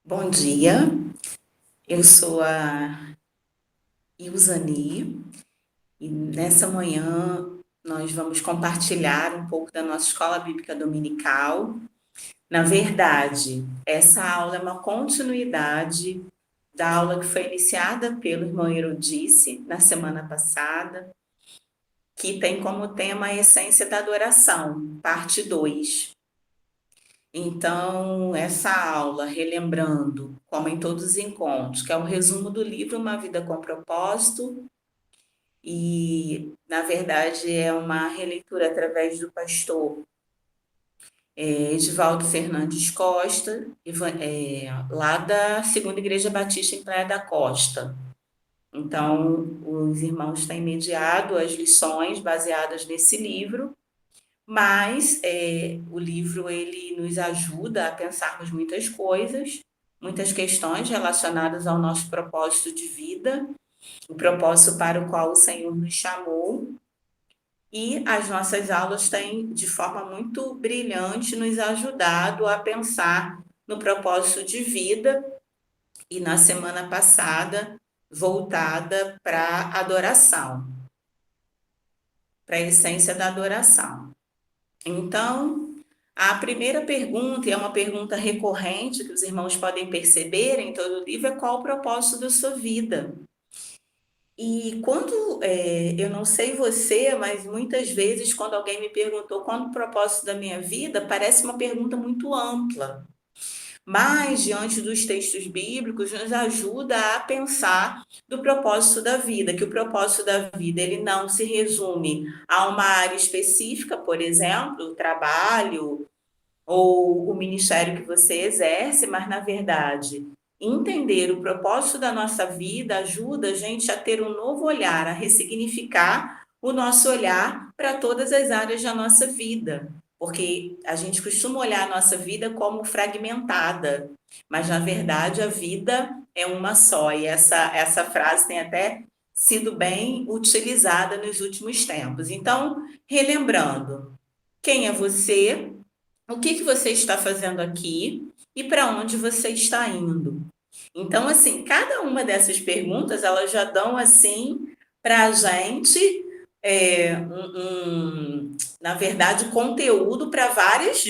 Bom dia, eu sou a Ilzani e nessa manhã nós vamos compartilhar um pouco da nossa escola bíblica dominical. Na verdade, essa aula é uma continuidade da aula que foi iniciada pelo irmão Eurídice na semana passada, que tem como tema a essência da adoração, parte 2. Então, essa aula, relembrando, como em todos os encontros, que é um resumo do livro Uma Vida com Propósito, e, na verdade, é uma releitura através do pastor Edivaldo Fernandes Costa, lá da Segunda Igreja Batista em Praia da Costa. Então, os irmãos têm mediado as lições baseadas nesse livro, mas o livro ele nos ajuda a pensarmos muitas coisas, muitas questões relacionadas ao nosso propósito de vida, o propósito para o qual o Senhor nos chamou. E as nossas aulas têm, de forma muito brilhante, nos ajudado a pensar no propósito de vida. E na semana passada, voltada para a adoração, para a essência da adoração. Então, a primeira pergunta, e é uma pergunta recorrente que os irmãos podem perceber em todo o livro, é qual o propósito da sua vida? E quando, eu não sei você, mas muitas vezes quando alguém me perguntou qual o propósito da minha vida, parece uma pergunta muito ampla. Mas, diante dos textos bíblicos, nos ajuda a pensar do propósito da vida, que o propósito da vida ele não se resume a uma área específica, por exemplo, o trabalho, ou o ministério que você exerce, mas na verdade, entender o propósito da nossa vida ajuda a gente a ter um novo olhar, a ressignificar o nosso olhar para todas as áreas da nossa vida. Porque a gente costuma olhar a nossa vida como fragmentada, mas na verdade a vida é uma só. E essa frase tem até sido bem utilizada nos últimos tempos. Então, relembrando, quem é você? O que que você está fazendo aqui e para onde você está indo? Então, assim, cada uma dessas perguntas, elas já dão, assim, para a gente, na verdade, conteúdo para vários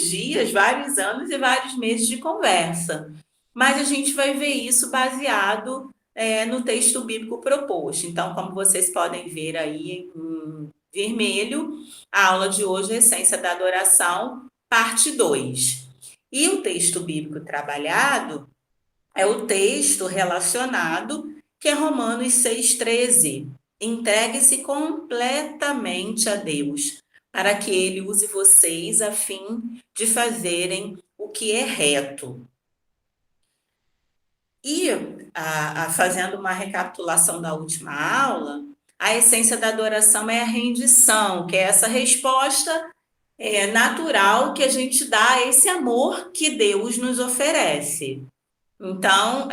dias, vários anos e vários meses de conversa. Mas a gente vai ver isso baseado, no texto bíblico proposto. Então, como vocês podem ver aí em vermelho, a aula de hoje é a Essência da Adoração, parte 2. E o texto bíblico trabalhado é o texto relacionado, que é Romanos 6,13. Entregue-se completamente a Deus, para que Ele use vocês a fim de fazerem o que é reto. E, fazendo uma recapitulação da última aula, a essência da adoração é a rendição, que é essa resposta natural que a gente dá a esse amor que Deus nos oferece. Então,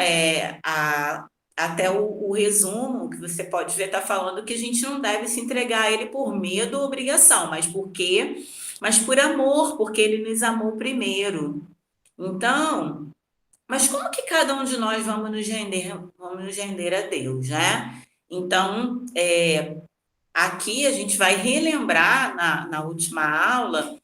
até o resumo que você pode ver está falando que a gente não deve se entregar a Ele por medo ou obrigação, mas por quê? Mas por amor, porque Ele nos amou primeiro. Então, mas como que cada um de nós vamos nos render a Deus, né? Então, aqui a gente vai relembrar na última aula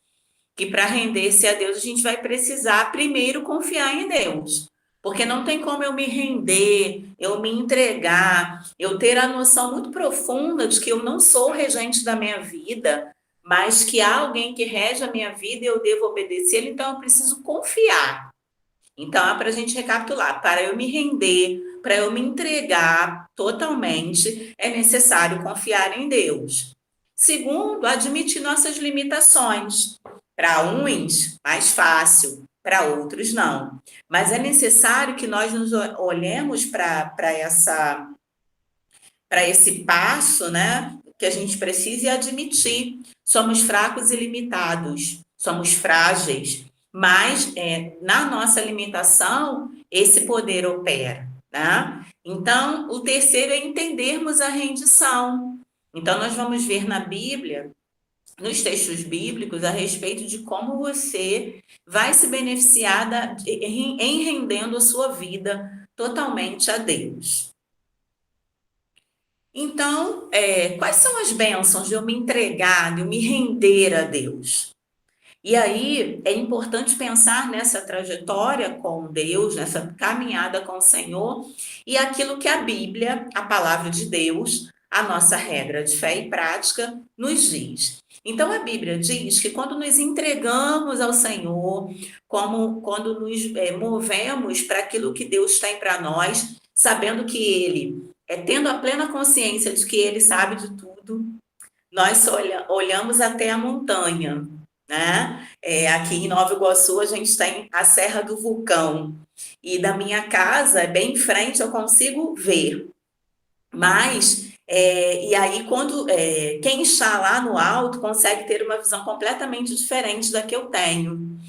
que para render-se a Deus a gente vai precisar primeiro confiar em Deus. Porque não tem como eu me render, eu me entregar, eu ter a noção muito profunda de que eu não sou o regente da minha vida, mas que há alguém que rege a minha vida e eu devo obedecer, então eu preciso confiar. Então, é para a gente recapitular: para eu me render, para eu me entregar totalmente, é necessário confiar em Deus. Segundo, admitir nossas limitações. Para uns, mais fácil, para outros, não. Mas é necessário que nós nos olhemos para esse passo, né? Que a gente precisa e admitir. Somos fracos e limitados, somos frágeis, mas na nossa limitação, esse poder opera, né? Então, o terceiro é entendermos a rendição. Então, nós vamos ver na Bíblia nos textos bíblicos a respeito de como você vai se beneficiar em rendendo a sua vida totalmente a Deus. Então, quais são as bênçãos de eu me entregar, de eu me render a Deus? E aí é importante pensar nessa trajetória com Deus, nessa caminhada com o Senhor, e aquilo que a Bíblia, a palavra de Deus, a nossa regra de fé e prática, nos diz. Então a Bíblia diz que quando nos entregamos ao Senhor, como quando nos movemos para aquilo que Deus tem para nós, sabendo que Ele, tendo a plena consciência de que Ele sabe de tudo, nós só olhamos até a montanha, né? Aqui em Nova Iguaçu a gente tem a Serra do Vulcão e da minha casa, bem em frente, eu consigo ver. Mas, e aí quando quem está lá no alto consegue ter uma visão completamente diferente da que eu tenho.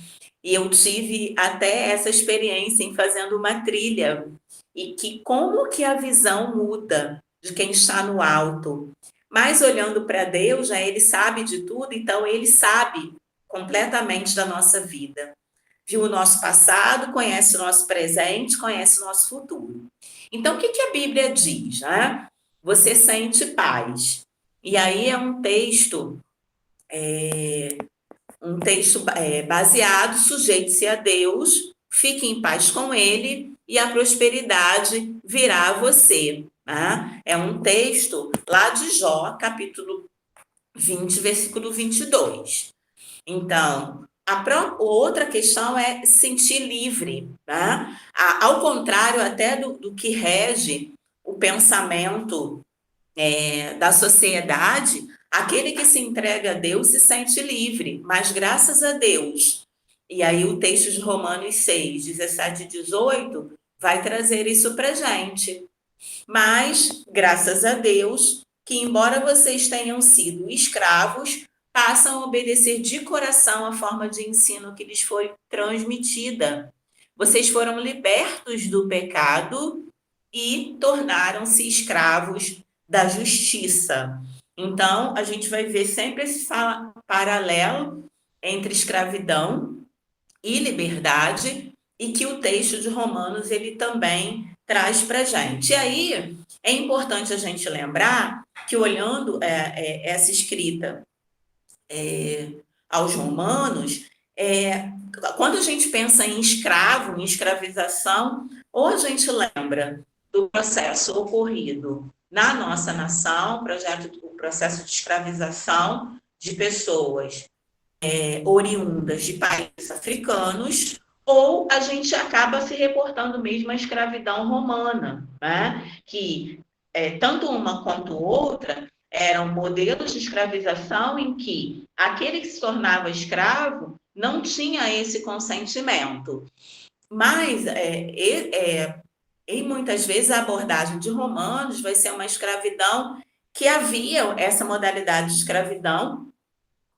E eu tive até essa experiência em fazendo uma trilha e que como que a visão muda de quem está no alto. Mas olhando para Deus, já ele sabe de tudo, então ele sabe completamente da nossa vida. Viu o nosso passado, conhece o nosso presente, conhece o nosso futuro. Então, o que a Bíblia diz? Né? Você sente paz. E aí é um texto baseado, sujeite-se a Deus, fique em paz com Ele e a prosperidade virá a você. Né? É um texto lá de Jó, capítulo 20, versículo 22. Então, outra questão é sentir livre. Né? Ao contrário até do que rege o pensamento da sociedade, aquele que se entrega a Deus se sente livre, mas graças a Deus. E aí o texto de Romanos 6, 17 e 18 vai trazer isso para gente. Mas, graças a Deus, que embora vocês tenham sido escravos, passam a obedecer de coração a forma de ensino que lhes foi transmitida. Vocês foram libertos do pecado e tornaram-se escravos da justiça. Então, a gente vai ver sempre esse paralelo entre escravidão e liberdade, e que o texto de Romanos ele também traz para a gente. E aí é importante a gente lembrar que, olhando essa escrita aos Romanos, quando a gente pensa em escravo, em escravização, ou a gente lembra do processo ocorrido na nossa nação, o processo de escravização de pessoas oriundas de países africanos, ou a gente acaba se reportando mesmo à escravidão romana, né? Que tanto uma quanto outra eram modelos de escravização em que aquele que se tornava escravo não tinha esse consentimento. Mas, em muitas vezes, a abordagem de Romanos vai ser uma escravidão que havia essa modalidade de escravidão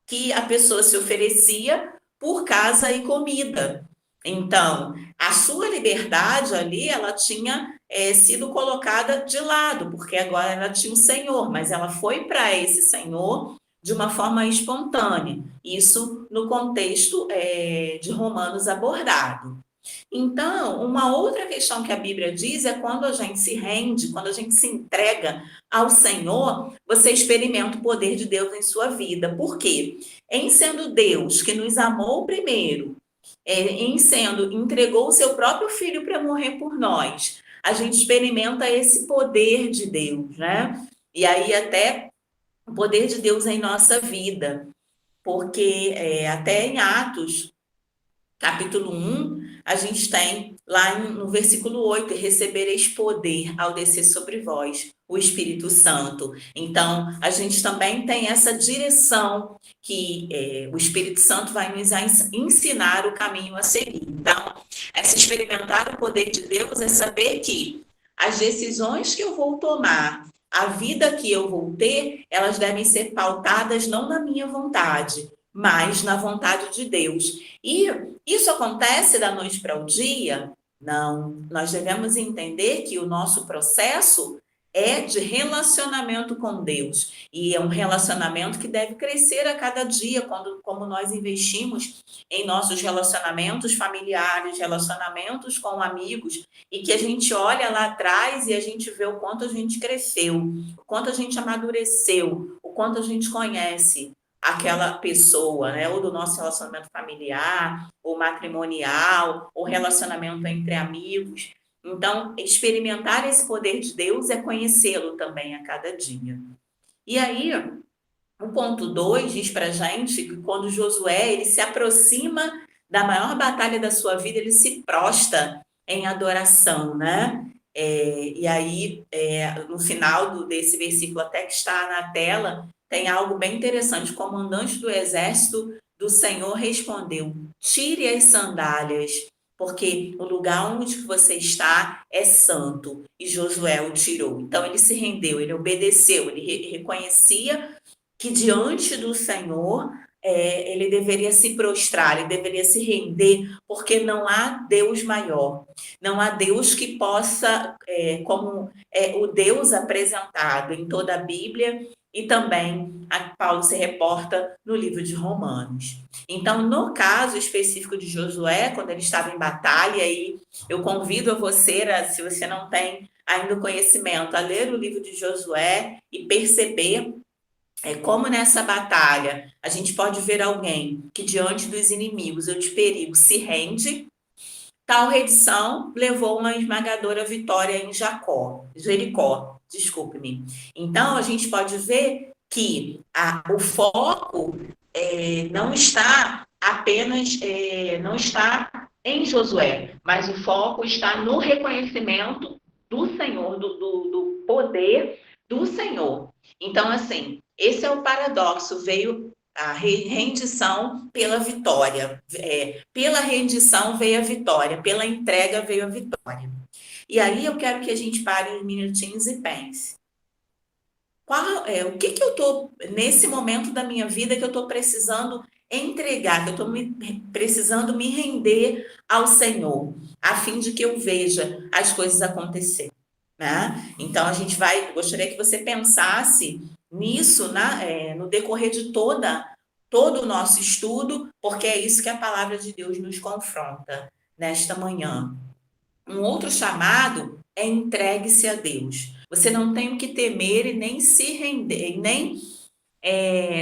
que a pessoa se oferecia por casa e comida. Então, a sua liberdade ali, ela tinha sido colocada de lado, porque agora ela tinha um senhor, mas ela foi para esse senhor de uma forma espontânea. Isso no contexto de Romanos abordado. Então, uma outra questão que a Bíblia diz é quando a gente se rende, quando a gente se entrega ao Senhor, você experimenta o poder de Deus em sua vida. Por quê? Em sendo Deus que nos amou primeiro, entregou o seu próprio filho para morrer por nós, a gente experimenta esse poder de Deus, né? E aí até o poder de Deus em nossa vida, porque até em Atos, capítulo 1, a gente tem lá no versículo 8, recebereis poder ao descer sobre vós o Espírito Santo. Então, a gente também tem essa direção que o Espírito Santo vai nos ensinar o caminho a seguir. Então, se experimentar o poder de Deus é saber que as decisões que eu vou tomar, a vida que eu vou ter, elas devem ser pautadas não na minha vontade, mas na vontade de Deus. E isso acontece da noite para o dia? Não. Nós devemos entender que o nosso processo é de relacionamento com Deus. E é um relacionamento que deve crescer a cada dia, como nós investimos em nossos relacionamentos familiares, relacionamentos com amigos, e que a gente olha lá atrás e a gente vê o quanto a gente cresceu, o quanto a gente amadureceu, o quanto a gente conhece aquela pessoa, né? Ou do nosso relacionamento familiar, ou matrimonial, ou relacionamento entre amigos. Então, experimentar esse poder de Deus é conhecê-lo também a cada dia. E aí, o ponto 2 diz para a gente que quando Josué ele se aproxima da maior batalha da sua vida, ele se prostra em adoração, né? E aí, no final desse versículo, até que está na tela, tem algo bem interessante. O comandante do exército do Senhor respondeu: tire as sandálias, porque o lugar onde você está é santo. E Josué o tirou. Então ele se rendeu, ele obedeceu, ele reconhecia que diante do Senhor ele deveria se prostrar, ele deveria se render, porque não há Deus maior, não há Deus que possa, como o Deus apresentado em toda a Bíblia, e também Paulo se reporta no livro de Romanos. Então, no caso específico de Josué, quando ele estava em batalha, e eu convido a você, se você não tem ainda o conhecimento, a ler o livro de Josué e perceber como nessa batalha a gente pode ver alguém que diante dos inimigos ou de perigo se rende, tal rendição levou uma esmagadora vitória em Jericó, desculpe-me. Então a gente pode ver que o foco não está apenas, não está em Josué, mas o foco está no reconhecimento do Senhor, do poder do Senhor. Então, assim, esse é o paradoxo, veio a rendição pela vitória. Pela rendição veio a vitória, pela entrega veio a vitória. E aí eu quero que a gente pare uns minutinhos e pense. O que eu estou, nesse momento da minha vida, que eu estou precisando entregar, que eu estou precisando me render ao Senhor, a fim de que eu veja as coisas acontecer. Né? Então, gostaria que você pensasse nisso no decorrer de todo o nosso estudo, porque é isso que a palavra de Deus nos confronta nesta manhã. Um outro chamado é entregue-se a Deus. Você não tem o que temer e nem se render, nem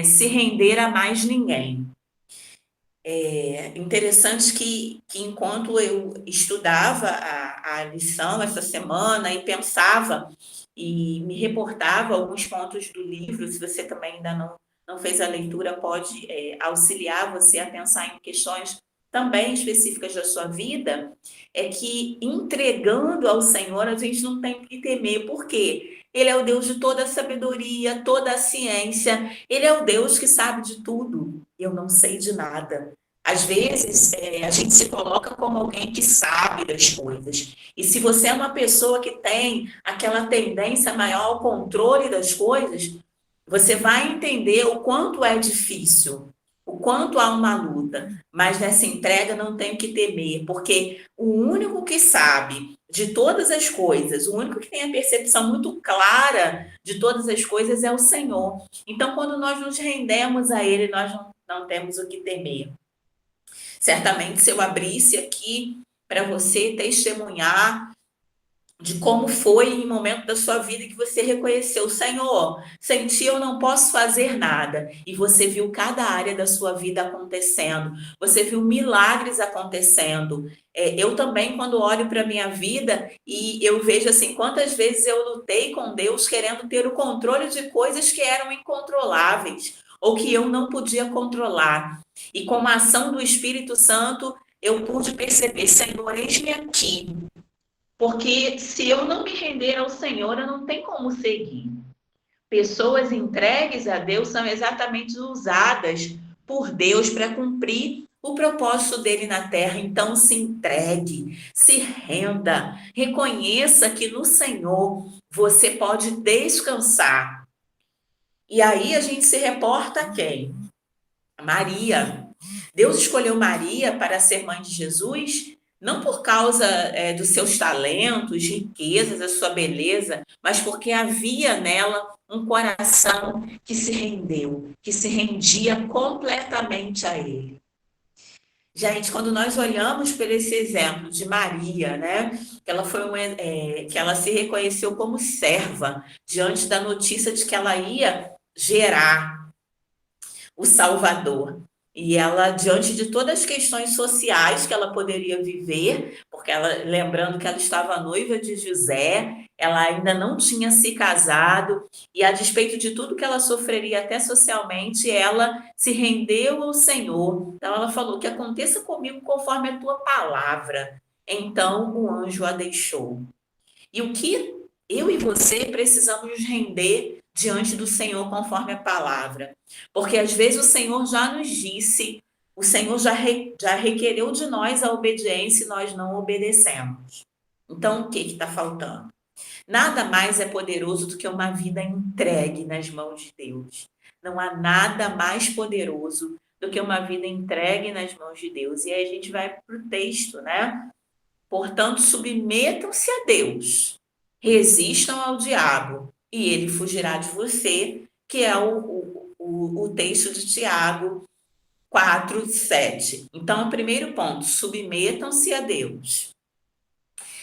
se render a mais ninguém. É interessante que enquanto eu estudava a lição essa semana e pensava e me reportava alguns pontos do livro, se você também ainda não fez a leitura, pode auxiliar você a pensar em questões também específicas da sua vida, é que entregando ao Senhor a gente não tem que temer, por quê? Ele é o Deus de toda a sabedoria, toda a ciência, ele é o Deus que sabe de tudo. Eu não sei de nada. Às vezes, a gente se coloca como alguém que sabe das coisas. E se você é uma pessoa que tem aquela tendência maior ao controle das coisas, você vai entender o quanto é difícil, o quanto há uma luta. Mas nessa entrega não tem o que temer, porque o único que sabe de todas as coisas, o único que tem a percepção muito clara de todas as coisas é o Senhor. Então, quando nós nos rendemos a Ele, nós não temos o que temer. Certamente, se eu abrisse aqui para você testemunhar de como foi em um momento da sua vida que você reconheceu, Senhor, sem ti eu não posso fazer nada. E você viu cada área da sua vida acontecendo, você viu milagres acontecendo. Eu também, quando olho para a minha vida e eu vejo assim, quantas vezes eu lutei com Deus querendo ter o controle de coisas que eram incontroláveis ou que eu não podia controlar. E com a ação do Espírito Santo, eu pude perceber, Senhor, eis-me aqui. Porque se eu não me render ao Senhor, eu não tenho como seguir. Pessoas entregues a Deus são exatamente usadas por Deus para cumprir o propósito dele na terra. Então, se entregue, se renda, reconheça que no Senhor você pode descansar. E aí a gente se reporta a quem? Maria. Deus escolheu Maria para ser mãe de Jesus não por causa dos seus talentos, riquezas, a sua beleza, mas porque havia nela um coração que se rendeu, que se rendia completamente a ele. Gente, quando nós olhamos por esse exemplo de Maria, né, que ela foi que ela se reconheceu como serva diante da notícia de que ela ia gerar o Salvador. E ela, diante de todas as questões sociais que ela poderia viver, porque ela, lembrando que ela estava noiva de José, ela ainda não tinha se casado, e a despeito de tudo que ela sofreria até socialmente, ela se rendeu ao Senhor. Então ela falou: que aconteça comigo conforme a tua palavra. Então o anjo a deixou. E o que eu e você precisamos nos render diante do Senhor conforme a palavra. Porque às vezes o Senhor já nos disse, o Senhor já requereu de nós a obediência e nós não obedecemos. Então o que está faltando? Nada mais é poderoso do que uma vida entregue nas mãos de Deus. Não há nada mais poderoso do que uma vida entregue nas mãos de Deus. E aí a gente vai para o texto, né? Portanto, submetam-se a Deus, resistam ao diabo, e ele fugirá de você, que é o texto de Tiago 4:7. Então, o primeiro ponto, submetam-se a Deus,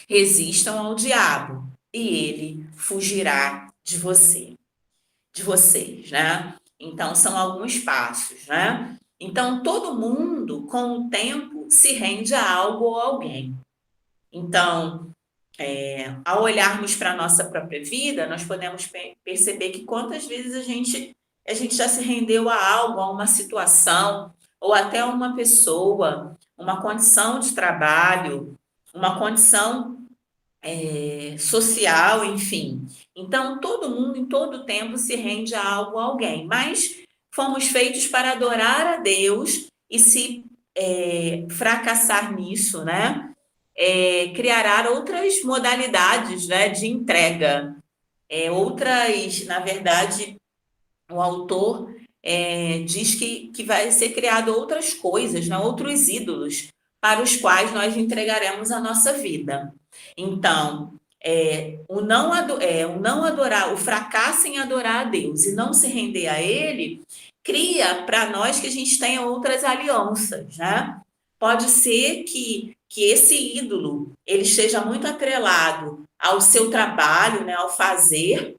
resistam ao diabo, e ele fugirá de você, de vocês, né? Então, são alguns passos, né? Então, todo mundo, com o tempo, se rende a algo ou alguém. Então, ao olharmos para a nossa própria vida, nós podemos perceber que quantas vezes a gente já se rendeu a algo, a uma situação, ou até a uma pessoa, uma condição de trabalho, uma condição social, enfim. Então, todo mundo, em todo tempo, se rende a algo, a alguém. Mas fomos feitos para adorar a Deus e se fracassar nisso, né? Criará outras modalidades, né, de entrega. Outras, na verdade, o autor diz que vai ser criado outras coisas, né, outros ídolos para os quais nós entregaremos a nossa vida. Então, o não adorar, o fracasso em adorar a Deus e não se render a Ele, cria para nós que a gente tenha outras alianças, né? Pode ser que esse ídolo ele esteja muito atrelado ao seu trabalho, né, ao fazer.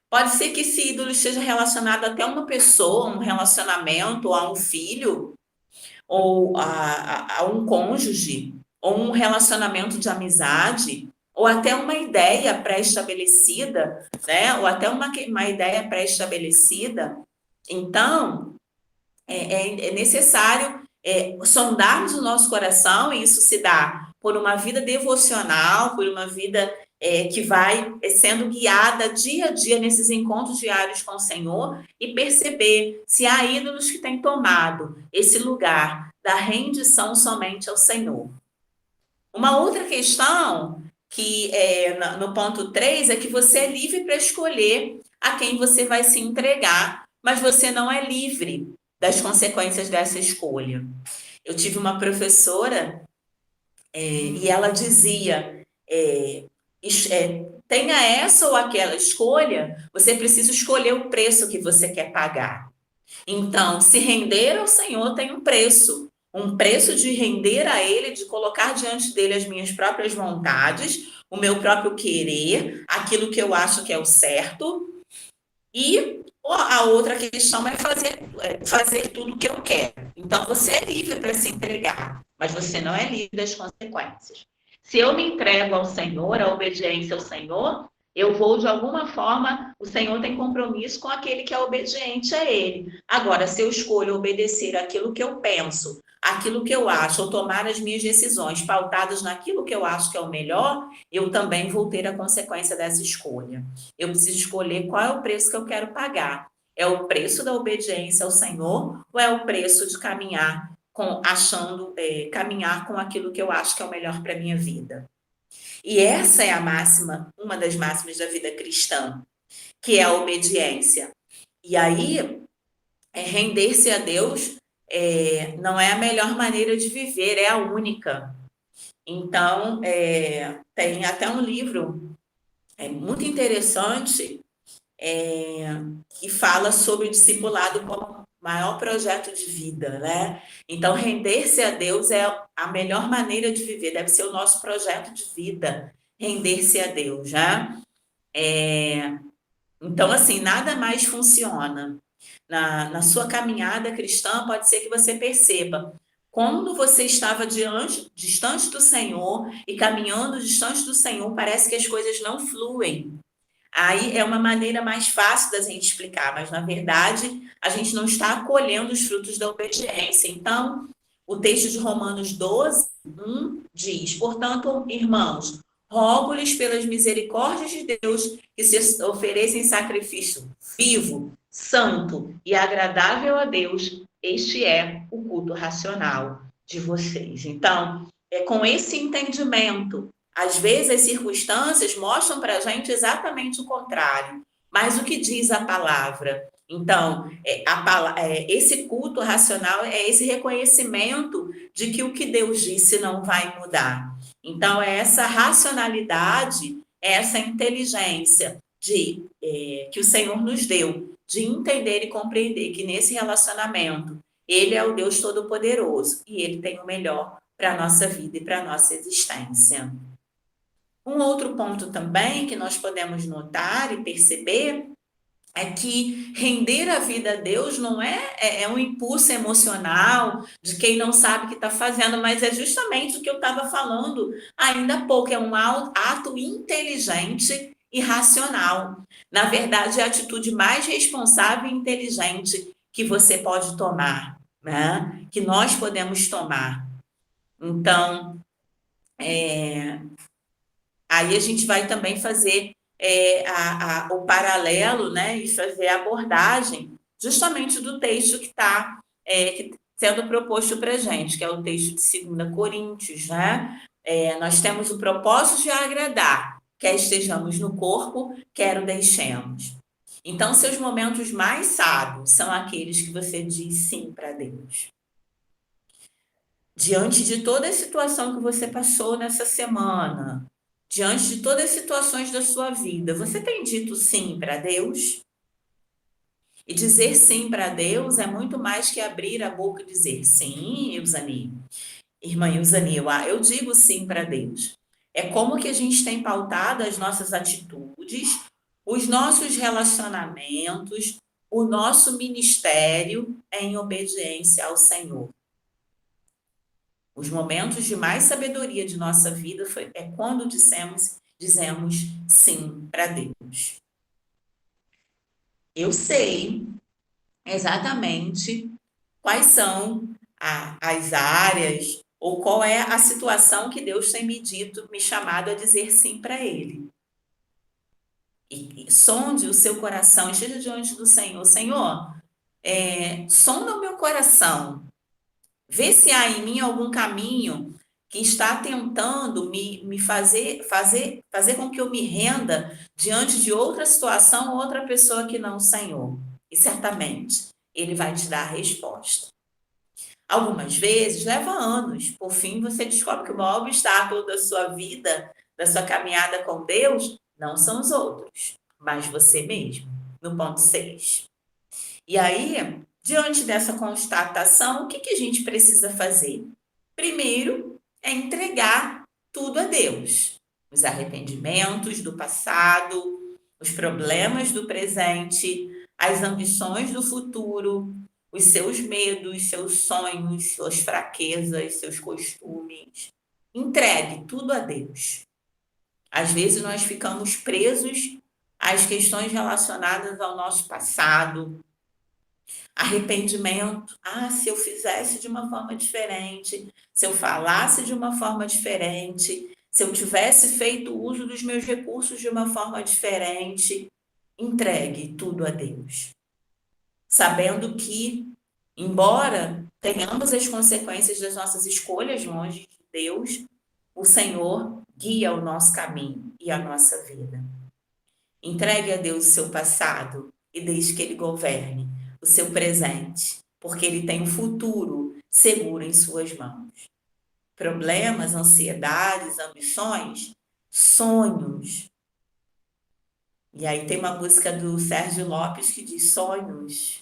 Pode ser que esse ídolo esteja relacionado até a uma pessoa, um relacionamento, a um filho, ou a um cônjuge, ou um relacionamento de amizade, ou até uma ideia pré-estabelecida, né? Ou até uma ideia pré-estabelecida. Então, é necessário sondarmos o nosso coração, e isso se dá por uma vida devocional, por uma vida que vai sendo guiada dia a dia nesses encontros diários com o Senhor, e perceber se há ídolos que têm tomado esse lugar da rendição somente ao Senhor. Uma outra questão que no ponto 3 é que você é livre para escolher a quem você vai se entregar, mas você não é livre das consequências dessa escolha. Eu tive uma professora e ela dizia: tenha essa ou aquela escolha, você precisa escolher o preço que você quer pagar. Então, se render ao Senhor tem um preço de render a Ele, de colocar diante dele as minhas próprias vontades, o meu próprio querer, aquilo que eu acho que é o certo, e a outra questão é fazer tudo o que eu quero. Então, você é livre para se entregar, mas você não é livre das consequências. Se eu me entrego ao Senhor, a obediência ao Senhor, eu vou, de alguma forma, o Senhor tem compromisso com aquele que é obediente a Ele. Agora, se eu escolho obedecer aquilo que eu penso, aquilo que eu acho, ou tomar as minhas decisões pautadas naquilo que eu acho que é o melhor, eu também vou ter a consequência dessa escolha. Eu preciso escolher qual é o preço que eu quero pagar. É o preço da obediência ao Senhor ou é o preço de caminhar caminhar com aquilo que eu acho que é o melhor para a minha vida? E essa é a máxima, uma das máximas da vida cristã, que é a obediência. E aí, render-se a Deus não é a melhor maneira de viver, é a única. Então, tem até um livro muito interessante que fala sobre o discipulado como o maior projeto de vida, né? Então, render-se a Deus é a melhor maneira de viver, deve ser o nosso projeto de vida, render-se a Deus, né? Então, assim, nada mais funciona. Na sua caminhada cristã, pode ser que você perceba quando você estava distante do Senhor e caminhando distante do Senhor, parece que as coisas não fluem. Aí é uma maneira mais fácil da gente explicar, mas na verdade a gente não está colhendo os frutos da obediência. Então, o texto de Romanos 12, diz: portanto, irmãos, rogo-lhes pelas misericórdias de Deus que se ofereçam em sacrifício vivo, santo e agradável a Deus. Este é o culto racional de vocês. Então, é com esse entendimento. Às vezes as circunstâncias mostram para a gente exatamente o contrário, mas o que diz a palavra? Então, esse culto racional é esse reconhecimento de que o que Deus disse não vai mudar. Então, é essa racionalidade, é essa inteligência que o Senhor nos deu, de entender e compreender que nesse relacionamento Ele é o Deus Todo-Poderoso e Ele tem o melhor para a nossa vida e para a nossa existência. Um outro ponto também que nós podemos notar e perceber é que render a vida a Deus não é um impulso emocional de quem não sabe o que está fazendo, mas é justamente o que eu estava falando ainda há pouco, é um ato inteligente e racional. Na verdade, é a atitude mais responsável e inteligente que você pode tomar, né? Que nós podemos tomar. Então, aí a gente vai também fazer o paralelo, né, e fazer a abordagem justamente do texto que está sendo proposto para a gente, que é o texto de 2 Coríntios, né? Nós temos o propósito de agradar, quer estejamos no corpo, quer o deixemos. Então, seus momentos mais sábios são aqueles que você diz sim para Deus. Diante de toda a situação que você passou nessa semana, diante de todas as situações da sua vida, você tem dito sim para Deus? E dizer sim para Deus é muito mais que abrir a boca e dizer sim, Ilzani. Irmã Ilzani, eu digo sim para Deus. É como que a gente tem pautado as nossas atitudes, os nossos relacionamentos, o nosso ministério em obediência ao Senhor. Os momentos de mais sabedoria de nossa vida é quando dizemos sim para Deus. Eu sei exatamente quais são as áreas ou qual é a situação que Deus tem me chamado a dizer sim para Ele. E sonde o seu coração, esteja diante do Senhor. Senhor, sonda o meu coração. Vê se há em mim algum caminho que está tentando me fazer com que eu me renda diante de outra situação ou outra pessoa que não o Senhor. E certamente Ele vai te dar a resposta. Algumas vezes leva anos. Por fim, você descobre que o maior obstáculo da sua vida, da sua caminhada com Deus, não são os outros, mas você mesmo. No ponto 6. E aí, diante dessa constatação, o que a gente precisa fazer? Primeiro, é entregar tudo a Deus. Os arrependimentos do passado, os problemas do presente, as ambições do futuro, os seus medos, seus sonhos, suas fraquezas, seus costumes. Entregue tudo a Deus. Às vezes nós ficamos presos às questões relacionadas ao nosso passado, arrependimento. Se eu fizesse de uma forma diferente, se eu falasse de uma forma diferente, se eu tivesse feito uso dos meus recursos de uma forma diferente, entregue tudo a Deus. Sabendo que, embora tenhamos as consequências das nossas escolhas longe de Deus, o Senhor guia o nosso caminho e a nossa vida. Entregue a Deus o seu passado e deixe que Ele governe o seu presente, porque Ele tem um futuro seguro em suas mãos. problemas, ansiedades, ambições? Sonhos. E aí tem uma música do Sérgio Lopes que diz sonhos.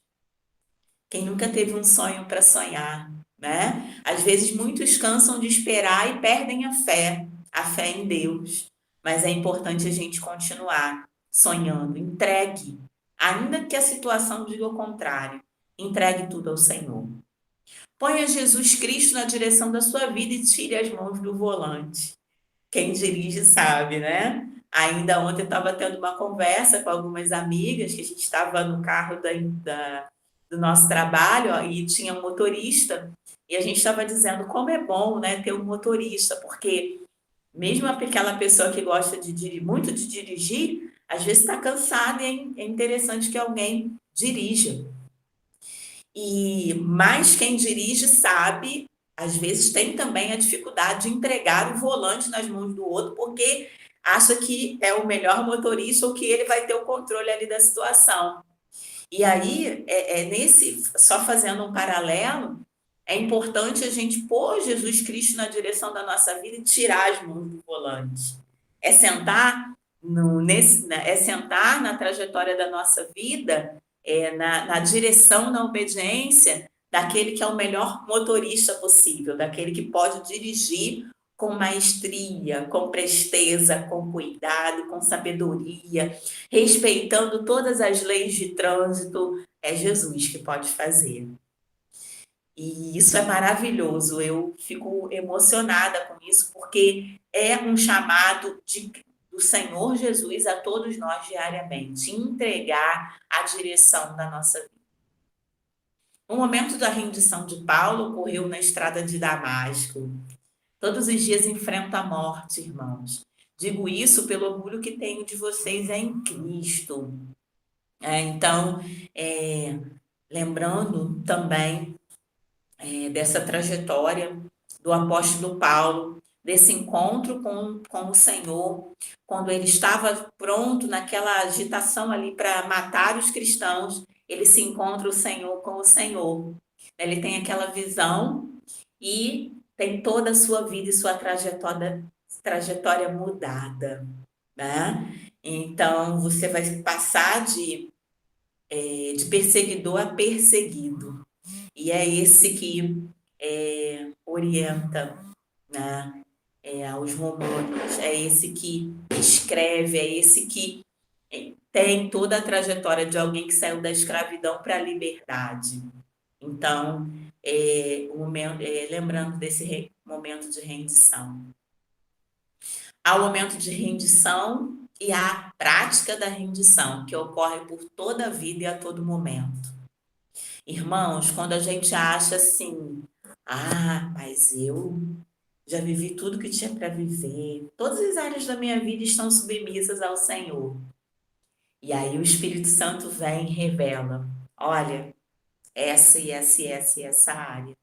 Quem nunca teve um sonho para sonhar, né? Às vezes muitos cansam de esperar e perdem a fé em Deus. Mas é importante a gente continuar sonhando. Entregue, ainda que a situação diga o contrário. Entregue tudo ao Senhor. Ponha Jesus Cristo na direção da sua vida e tire as mãos do volante. Quem dirige sabe, né? Ainda ontem eu estava tendo uma conversa com algumas amigas, que a gente estava no carro do nosso trabalho, ó, e tinha um motorista, e a gente estava dizendo como é bom, né, ter um motorista, porque mesmo aquela pessoa que gosta muito de dirigir, às vezes está cansada e é interessante que alguém dirija. Mas quem dirige sabe, às vezes tem também a dificuldade de entregar o volante nas mãos do outro, porque acha que é o melhor motorista ou que ele vai ter o controle ali da situação. E aí, só fazendo um paralelo, é importante a gente pôr Jesus Cristo na direção da nossa vida e tirar as mãos do volante. É sentar é sentar na trajetória da nossa vida, na direção, na obediência daquele que é o melhor motorista possível, daquele que pode dirigir com maestria, com presteza, com cuidado, com sabedoria, respeitando todas as leis de trânsito. É Jesus que pode fazer. E isso é maravilhoso. Eu fico emocionada com isso, porque é um chamado do Senhor Jesus a todos nós diariamente, entregar a direção da nossa vida. O momento da rendição de Paulo ocorreu na estrada de Damasco. Todos os dias enfrenta a morte, irmãos. Digo isso pelo orgulho que tenho de vocês em Cristo. Então, lembrando também dessa trajetória do apóstolo Paulo, desse encontro com o Senhor, quando ele estava pronto naquela agitação ali para matar os cristãos, ele se encontra o Senhor com o Senhor. Ele tem aquela visão e tem toda a sua vida e sua trajetória mudada, né? Então, você vai passar de perseguidor a perseguido. E é esse que orienta, né, aos Romanos, é esse que escreve, é esse que tem toda a trajetória de alguém que saiu da escravidão para a liberdade. Então, lembrando desse momento de rendição. Há o momento de rendição e a prática da rendição, que ocorre por toda a vida e a todo momento. Irmãos, quando a gente acha assim, mas eu já vivi tudo que tinha para viver, todas as áreas da minha vida estão submissas ao Senhor. E aí o Espírito Santo vem e revela: olha, essa e essa e essa e essa área.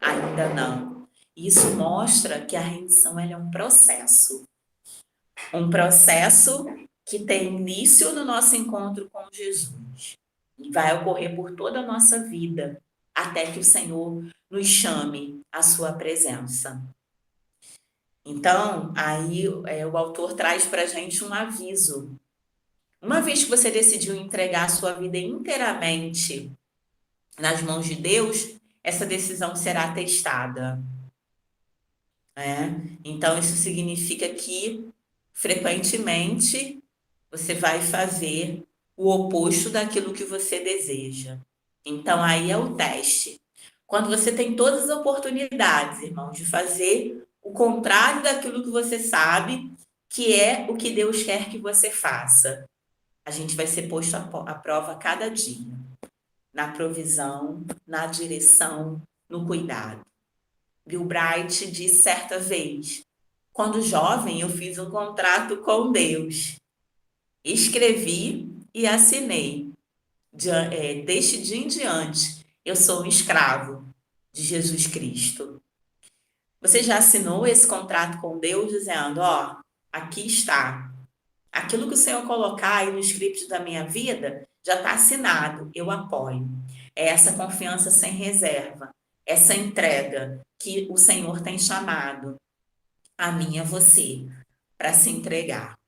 Ainda não. Isso mostra que a rendição é um processo. Um processo que tem início no nosso encontro com Jesus. E vai ocorrer por toda a nossa vida, até que o Senhor nos chame à sua presença. Então, aí o autor traz para a gente um aviso. Uma vez que você decidiu entregar a sua vida inteiramente nas mãos de Deus, essa decisão será testada. Então, isso significa que, frequentemente, você vai fazer o oposto daquilo que você deseja. Então, aí é o teste. Quando você tem todas as oportunidades, irmãos, de fazer o contrário daquilo que você sabe, que é o que Deus quer que você faça, a gente vai ser posto à prova a cada dia. Na provisão, na direção, no cuidado. Bill Bright disse certa vez: quando jovem, eu fiz um contrato com Deus. Escrevi e assinei. Deste dia em diante, eu sou um escravo de Jesus Cristo. Você já assinou esse contrato com Deus dizendo: aqui está. Aquilo que o Senhor colocar aí no script da minha vida já está assinado, eu apoio. É essa confiança sem reserva. essa entrega que o Senhor tem chamado a mim e a você para se entregar.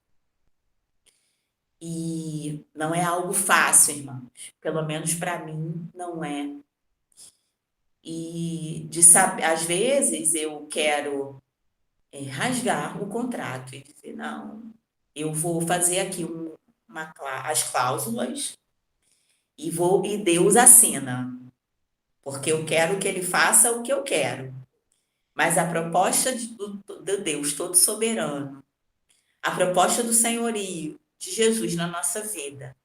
E não é algo fácil, irmãos. Pelo menos para mim, não é. E de saber, às vezes eu quero rasgar o contrato e dizer, não, eu vou fazer aqui as cláusulas e Deus assina, porque eu quero que ele faça o que eu quero. Mas a proposta do Deus todo soberano, a proposta do senhorio de Jesus na nossa vida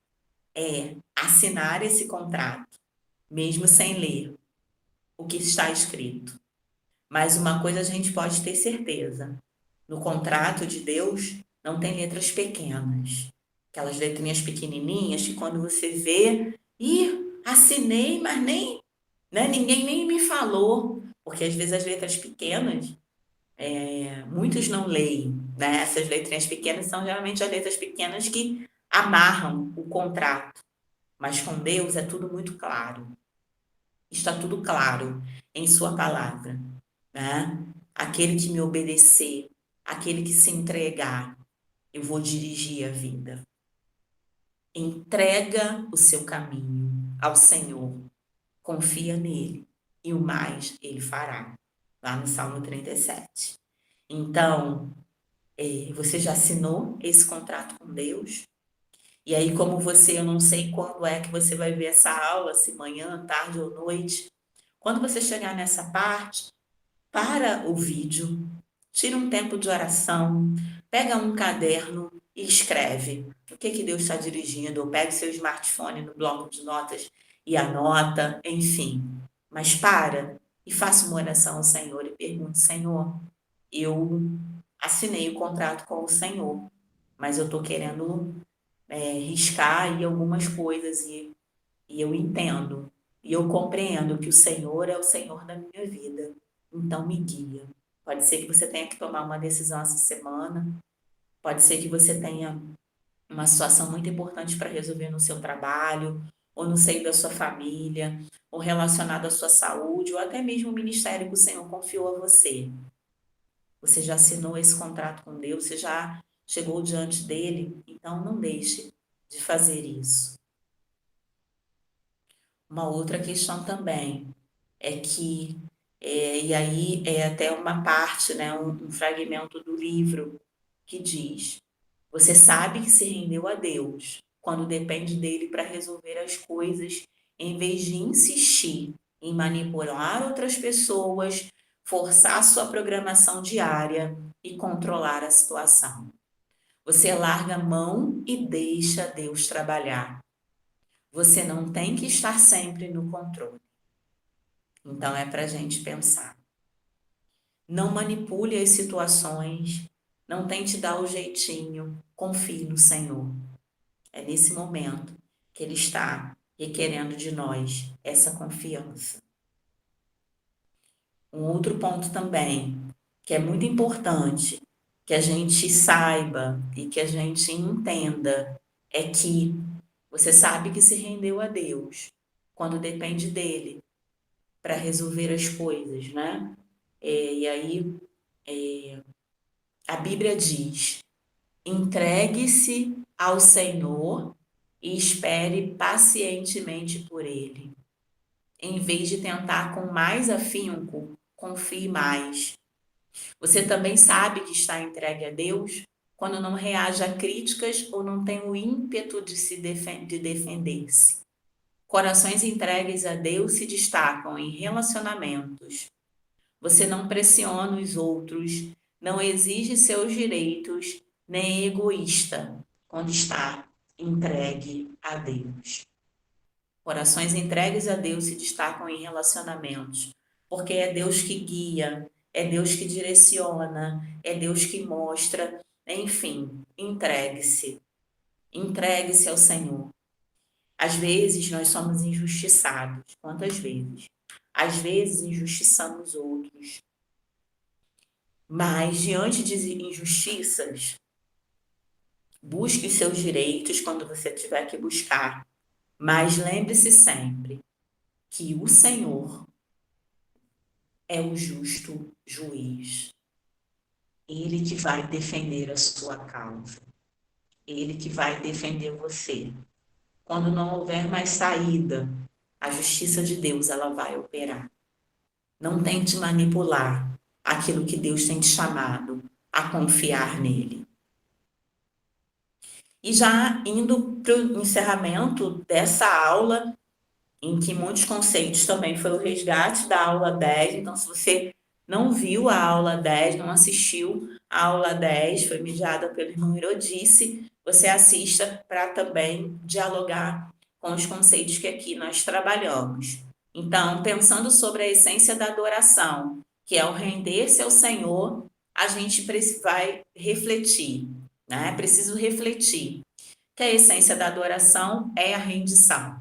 é assinar esse contrato, mesmo sem ler o que está escrito. Mas uma coisa a gente pode ter certeza: no contrato de Deus não tem letras pequenas. Aquelas letrinhas pequenininhas que quando você vê, assinei, mas nem, né, ninguém nem me falou. Porque às vezes as letras pequenas, muitos não leem, né? Essas letrinhas pequenas são geralmente as letras pequenas que amarram o contrato. Mas com Deus é tudo muito claro. Está tudo claro em Sua palavra, né? Aquele que me obedecer, aquele que se entregar, eu vou dirigir a vida. Entrega o seu caminho ao Senhor, confia nele e o mais ele fará. Lá no Salmo 37. Então, você já assinou esse contrato com Deus? E aí, como você, eu não sei quando é que você vai ver essa aula, se manhã, tarde ou noite. Quando você chegar nessa parte, para o vídeo, tira um tempo de oração, pega um caderno e escreve o que Deus está dirigindo, ou pega o seu smartphone no bloco de notas e anota, enfim. Mas para e faça uma oração ao Senhor e pergunte, Senhor, eu assinei o contrato com o Senhor, mas eu estou querendo riscar aí algumas coisas e eu entendo e eu compreendo que o Senhor é o Senhor da minha vida. Então me guia. Pode ser que você tenha que tomar uma decisão essa semana, pode ser que você tenha uma situação muito importante para resolver no seu trabalho, ou no seio da sua família, ou relacionado à sua saúde, ou até mesmo o ministério que o Senhor confiou a você. Você já assinou esse contrato com Deus, você já chegou diante dele, então não deixe de fazer isso. Uma outra questão também é que, e aí é até uma parte, né, um fragmento do livro que diz: você sabe que se rendeu a Deus quando depende dele para resolver as coisas, em vez de insistir em manipular outras pessoas, forçar sua programação diária e controlar a situação. Você larga a mão e deixa Deus trabalhar. Você não tem que estar sempre no controle. Então é para a gente pensar. Não manipule as situações, não tente dar o jeitinho, confie no Senhor. É nesse momento que Ele está requerendo de nós essa confiança. Um outro ponto também, que é muito importante, que a gente saiba e que a gente entenda, é que você sabe que se rendeu a Deus quando depende dele para resolver as coisas, né? E aí a Bíblia diz: entregue-se ao Senhor e espere pacientemente por ele. Em vez de tentar com mais afinco, confie mais. Você também sabe que está entregue a Deus quando não reage a críticas ou não tem o ímpeto de defender-se. Corações entregues a Deus se destacam em relacionamentos. Você não pressiona os outros, não exige seus direitos, nem é egoísta quando está entregue a Deus. Corações entregues a Deus se destacam em relacionamentos, porque é Deus que guia, é Deus que direciona, é Deus que mostra. Enfim, entregue-se. Entregue-se ao Senhor. Às vezes nós somos injustiçados. Quantas vezes? Às vezes injustiçamos outros. Mas diante de injustiças, busque os seus direitos quando você tiver que buscar. Mas lembre-se sempre que o Senhor é o justo juiz. Ele que vai defender a sua causa. Ele que vai defender você. Quando não houver mais saída, a justiça de Deus ela vai operar. Não tente manipular aquilo que Deus tem te chamado a confiar nele. E já indo para o encerramento dessa aula, em que muitos conceitos também foi o resgate da aula 10. Então, se você não viu a aula 10, não assistiu a aula 10, foi mediada pelo irmão Irodice, você assista para também dialogar com os conceitos que aqui nós trabalhamos. Então, pensando sobre a essência da adoração, que é o render-se ao Senhor, a gente vai refletir, né? É preciso refletir que a essência da adoração é a rendição.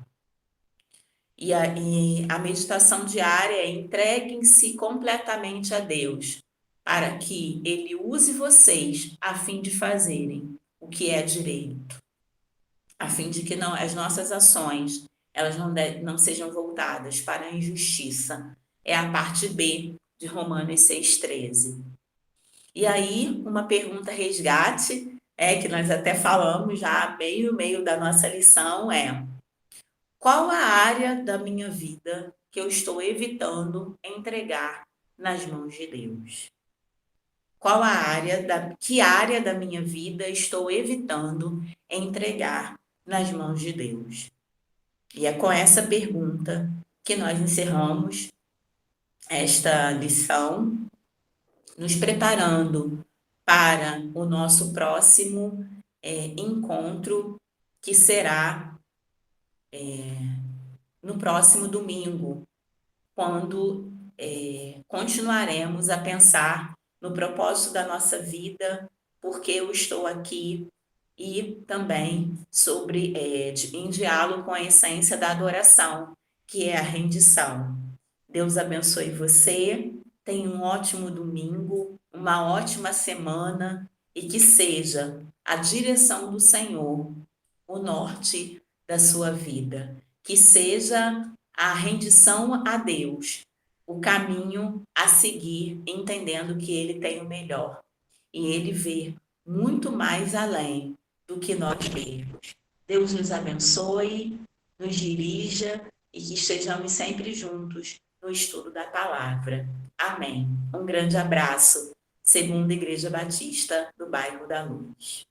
E a meditação diária é entreguem-se completamente a Deus, para que Ele use vocês a fim de fazerem o que é direito, a fim de que não, as nossas ações elas não sejam voltadas para a injustiça. É a parte B de Romanos 6,13. E aí, uma pergunta resgate, que nós até falamos já bem no meio da nossa lição, é: qual a área da minha vida que eu estou evitando entregar nas mãos de Deus? Que área da minha vida estou evitando entregar nas mãos de Deus? E é com essa pergunta que nós encerramos esta lição, nos preparando para o nosso próximo encontro, que será no próximo domingo, quando continuaremos a pensar no propósito da nossa vida, por que eu estou aqui, e também em diálogo com a essência da adoração, que é a rendição. Deus abençoe você, tenha um ótimo domingo, uma ótima semana, e que seja a direção do Senhor o norte da sua vida. Que seja a rendição a Deus o caminho a seguir, entendendo que Ele tem o melhor. E Ele vê muito mais além do que nós vemos. Deus nos abençoe, nos dirija e que estejamos sempre juntos no estudo da palavra. Amém. Um grande abraço. Segunda Igreja Batista do Bairro da Luz.